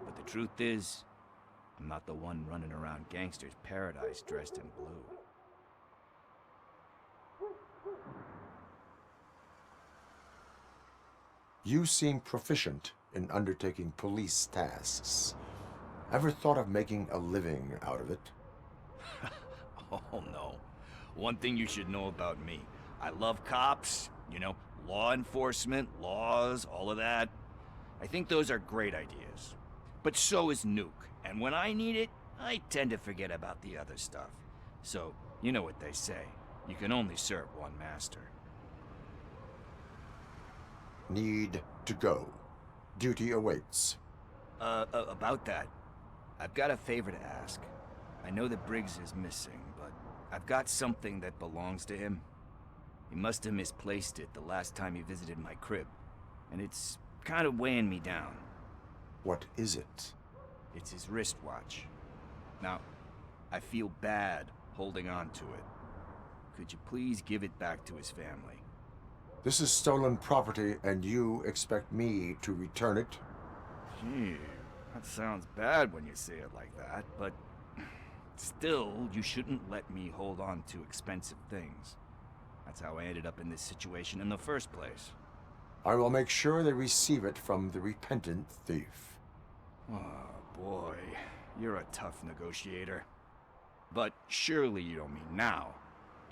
But the truth is, I'm not the one running around gangsters' paradise dressed in blue. You seem proficient in undertaking police tasks. Ever thought of making a living out of it? Oh no. One thing you should know about me. I love cops, you know, law enforcement, laws, all of that. I think those are great ideas. But so is Nuke, and when I need it, I tend to forget about the other stuff. So, you know what they say. You can only serve one master. Need to go. Duty awaits. About that. I've got a favor to ask. I know that Briggs is missing, but I've got something that belongs to him. He must have misplaced it the last time he visited my crib, and it's kind of weighing me down. What is it? It's his wristwatch. Now, I feel bad holding on to it. could you please give it back to his family? This is stolen property, and you expect me to return it? Gee, that sounds bad when you say it like that, but still, you shouldn't let me hold on to expensive things. That's how I ended up in this situation in the first place. I will make sure they receive it from the repentant thief. Oh, boy. You're a tough negotiator. But surely you don't mean now.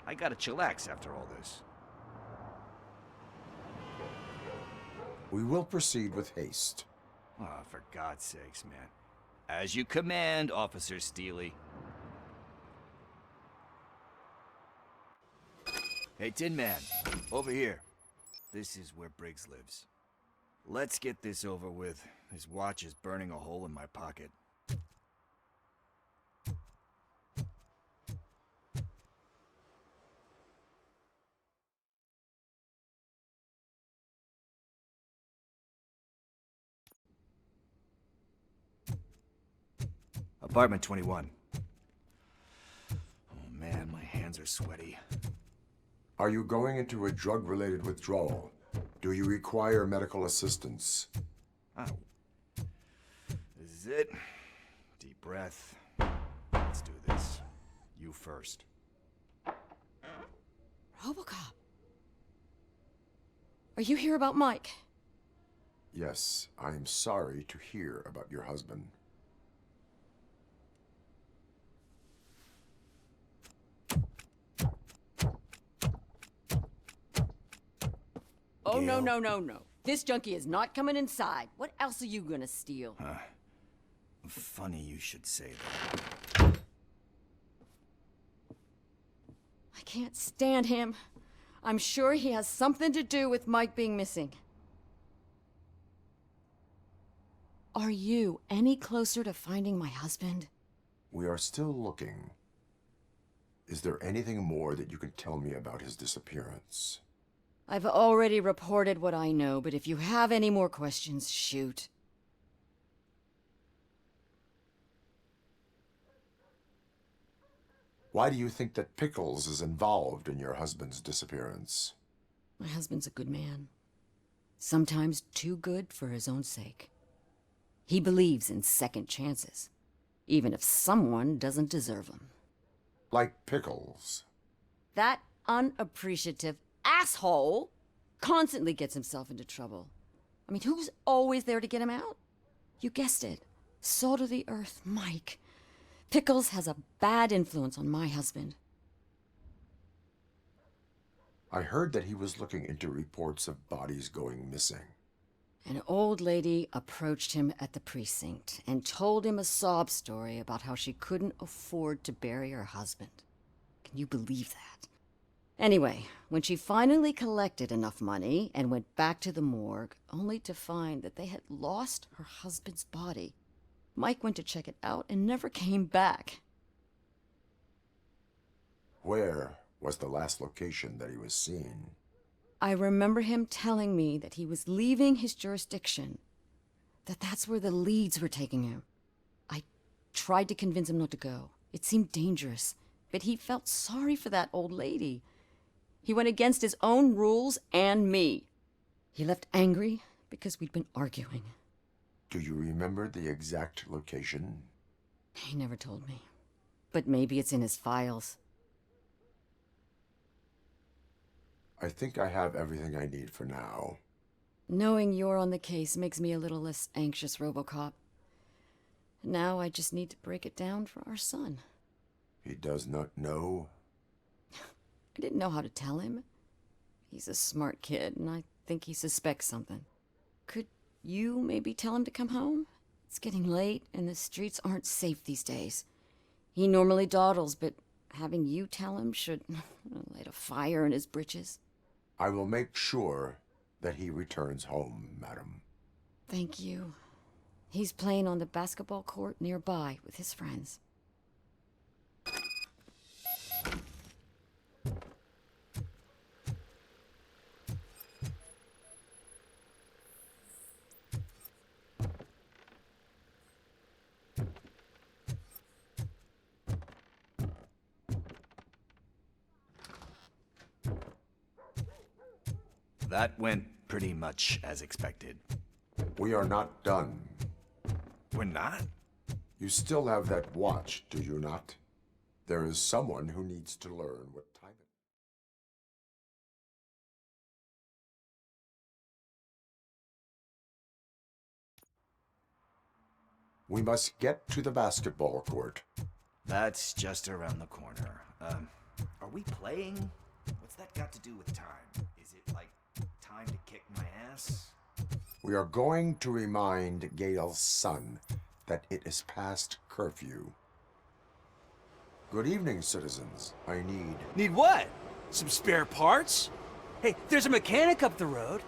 I gotta chillax after all this. We will proceed with haste. Ah, for God's sakes, man. As you command, Officer Steely. Hey, Tin Man, over here. This is where Briggs lives. Let's get this over with. His watch is burning a hole in my pocket. Apartment 21. Oh man, my hands are sweaty. Are you going into a drug-related withdrawal? Do you require medical assistance? Oh. This is it. Deep breath. Let's do this. You first. RoboCop. Are you here about Mike? Yes, I am sorry to hear about your husband. Oh, no, no, no, no. This junkie is not coming inside. What else are you gonna steal? Funny you should say that. I can't stand him. I'm sure he has something to do with Mike being missing. Are you any closer to finding my husband? We are still looking. Is there anything more that you can tell me about his disappearance? I've already reported what I know, but if you have any more questions, shoot. Why do you think that Pickles is involved in your husband's disappearance? My husband's a good man. Sometimes too good for his own sake. He believes in second chances, even if someone doesn't deserve them. Like Pickles. That unappreciative asshole constantly gets himself into trouble. I mean, who's always there to get him out? You guessed it. Salt of the earth, Mike. Pickles has a bad influence on my husband. I heard that he was looking into reports of bodies going missing. An old lady approached him at the precinct and told him a sob story about how she couldn't afford to bury her husband. Can you believe that? Anyway, when she finally collected enough money and went back to the morgue, only to find that they had lost her husband's body, Mike went to check it out and never came back. Where was the last location that he was seen? I remember him telling me that he was leaving his jurisdiction, that's where the leads were taking him. I tried to convince him not to go. It seemed dangerous, but he felt sorry for that old lady. He went against his own rules and me. He left angry because we'd been arguing. Do you remember the exact location? He never told me. But maybe it's in his files. I think I have everything I need for now. Knowing you're on the case makes me a little less anxious, RoboCop. Now I just need to break it down for our son. He does not know? I didn't know how to tell him. He's a smart kid, and I think he suspects something. Could you maybe tell him to come home? It's getting late, and the streets aren't safe these days. He normally dawdles, but having you tell him should light a fire in his britches. I will make sure that he returns home, madam. Thank you. He's playing on the basketball court nearby with his friends. That went pretty much as expected. We are not done. We're not? You still have that watch, do you not? There is someone who needs to learn what time it is. We must get to the basketball court. That's just around the corner. Are we playing? What's that got to do with time? Is it like time to kick my ass? We are going to remind Gail's son that it is past curfew. Good evening, citizens. I need... Need what? Some spare parts? Hey, there's a mechanic up the road.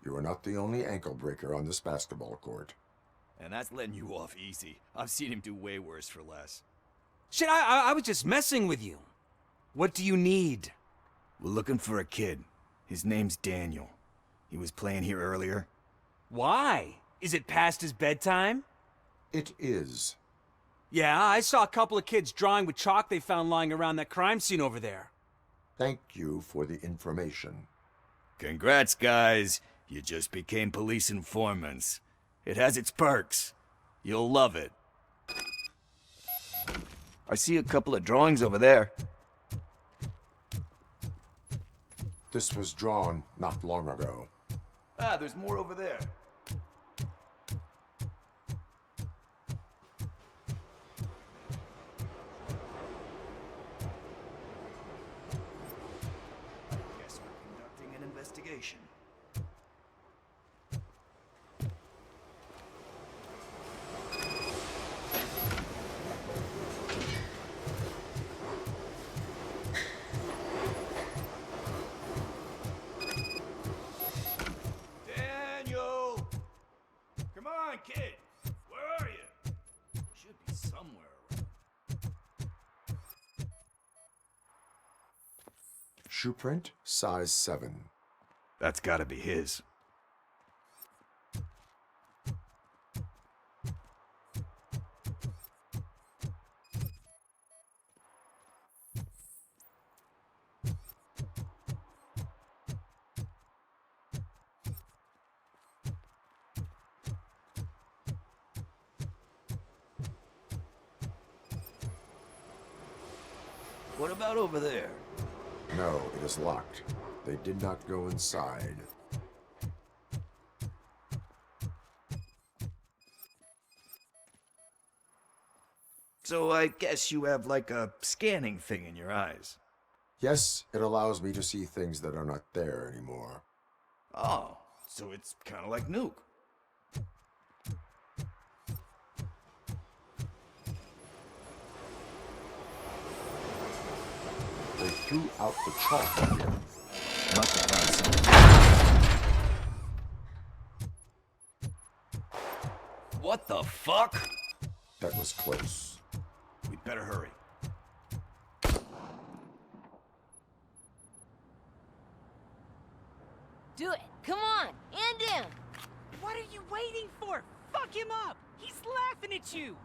You are not the only ankle breaker on this basketball court. And that's letting you off easy. I've seen him do way worse for less. Shit, I was just messing with you. What do you need? We're looking for a kid. His name's Daniel. He was playing here earlier. Why? Is it past his bedtime? It is. Yeah, I saw a couple of kids drawing with chalk they found lying around that crime scene over there. Thank you for the information. Congrats, guys. You just became police informants. It has its perks. You'll love it. I see a couple of drawings over there. This was drawn not long ago. Ah, there's more over there. Guess we're conducting an investigation. Kid, where are you? Should be somewhere around. Shoe print, size 7. That's gotta be his. What about over there? No, it is locked. They did not go inside. So I guess you have like a scanning thing in your eyes. Yes, it allows me to see things that are not there anymore. Oh, so it's kind of like Nuke. They threw out the chalk again. Must have found something. What the fuck? That was close. We'd better hurry. Do it. Come on. End him. What are you waiting for? Fuck him up. He's laughing at you.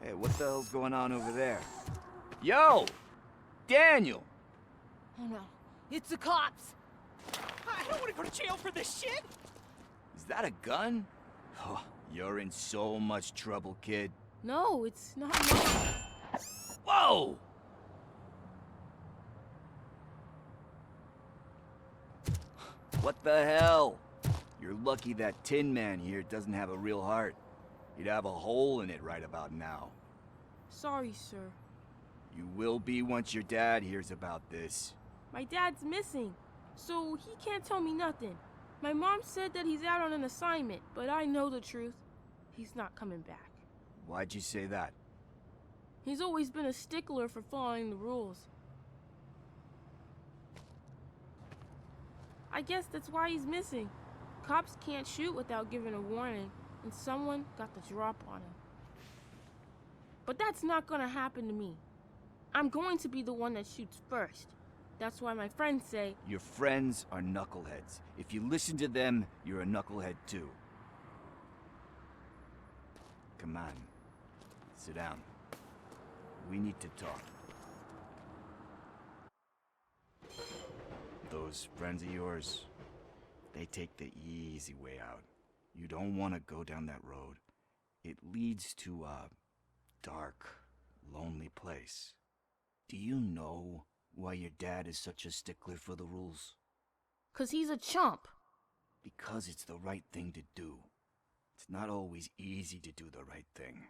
Hey, what the hell's going on over there? Yo! Daniel! Oh no. It's the cops. I don't want to go to jail for this shit. Is that a gun? Oh, you're in so much trouble, kid. No, it's not. Whoa! What the hell? You're lucky that Tin Man here doesn't have a real heart. He'd have a hole in it right about now. Sorry, sir. You will be once your dad hears about this. My dad's missing, so he can't tell me nothing. My mom said that he's out on an assignment, but I know the truth. He's not coming back. Why'd you say that? He's always been a stickler for following the rules. I guess that's why he's missing. Cops can't shoot without giving a warning, and someone got the drop on him. But that's not gonna happen to me. I'm going to be the one that shoots first. That's why my friends say... Your friends are knuckleheads. If you listen to them, you're a knucklehead too. Come on. Sit down. We need to talk. Those friends of yours, they take the easy way out. You don't want to go down that road. It leads to a dark, lonely place. Do you know why your dad is such a stickler for the rules? 'Cause he's a chump. Because it's the right thing to do. It's not always easy to do the right thing.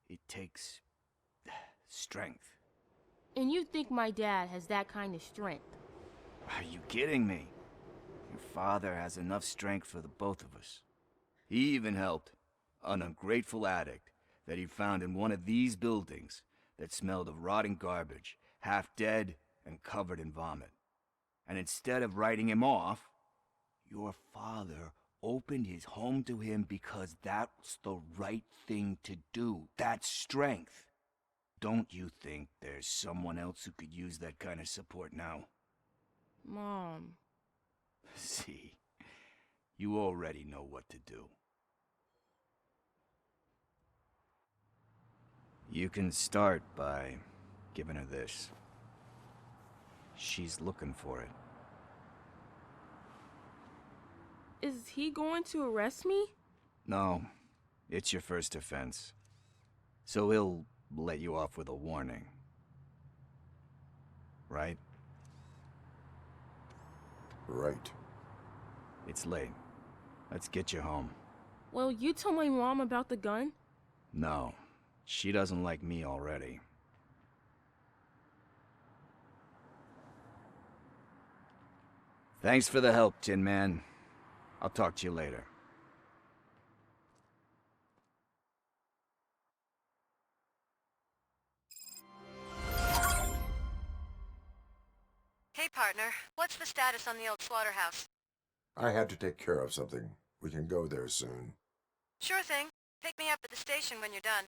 It takes strength. And you think my dad has that kind of strength? Are you kidding me? Your father has enough strength for the both of us. He even helped an ungrateful addict that he found in one of these buildings that smelled of rotting garbage, half dead and covered in vomit. And instead of writing him off, your father opened his home to him because that's the right thing to do. That's strength. Don't you think there's someone else who could use that kind of support now? Mom. See, you already know what to do. You can start by giving her this. She's looking for it. Is he going to arrest me? No, it's your first offense. So he'll let you off with a warning. Right? Right. It's late. Let's get you home. Well, you told my mom about the gun? No, she doesn't like me already. Thanks for the help, Tin Man. I'll talk to you later. Hey, partner. What's the status on the old slaughterhouse? I had to take care of something. We can go there soon. Sure thing. Pick me up at the station when you're done.